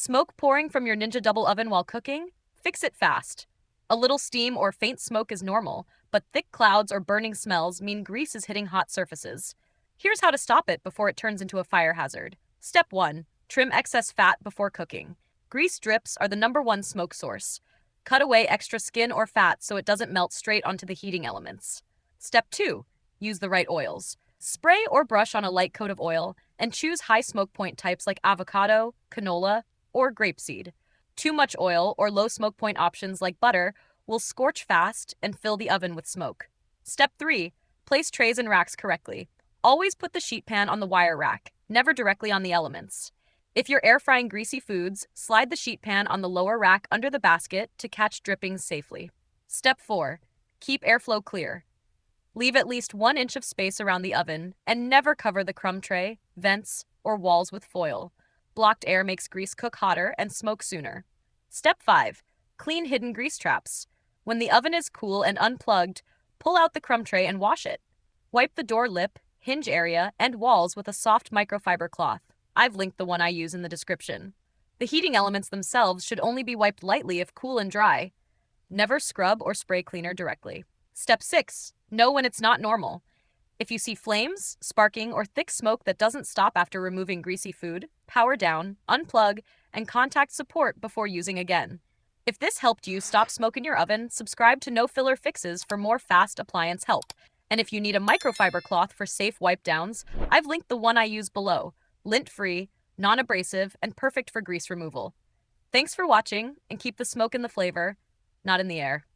Smoke pouring from your Ninja Double Oven while cooking? Fix it fast. A little steam or faint smoke is normal, but thick clouds or burning smells mean grease is hitting hot surfaces. Here's how to stop it before it turns into a fire hazard. Step 1. Trim excess fat before cooking. Grease drips are the #1 smoke source. Cut away extra skin or fat so it doesn't melt straight onto the heating elements. Step 2. Use the right oils. Spray or brush on a light coat of oil and choose high smoke point types like avocado, canola, or grapeseed. Too much oil or low smoke point options like butter will scorch fast and fill the oven with smoke. Step 3. Place trays and racks correctly. Always put the sheet pan on the wire rack, never directly on the elements. If you're air frying greasy foods, slide the sheet pan on the lower rack under the basket to catch drippings safely. Step 4. Keep airflow clear. Leave at least 1 inch of space around the oven and never cover the crumb tray, vents, or walls with foil. Blocked air makes grease cook hotter and smoke sooner. Step 5. Clean hidden grease traps. When the oven is cool and unplugged, pull out the crumb tray and wash it. Wipe the door lip, hinge area, and walls with a soft microfiber cloth. I've linked the one I use in the description. The heating elements themselves should only be wiped lightly if cool and dry. Never scrub or spray cleaner directly. Step 6. Know when it's not normal. If you see flames, sparking, or thick smoke that doesn't stop after removing greasy food, power down, unplug, and contact support before using again. If this helped you stop smoke in your oven, subscribe to No Filler Fixes for more fast appliance help. And if you need a microfiber cloth for safe wipe downs, I've linked the one I use below. Lint-free, non-abrasive, and perfect for grease removal. Thanks for watching, and keep the smoke in the flavor, not in the air.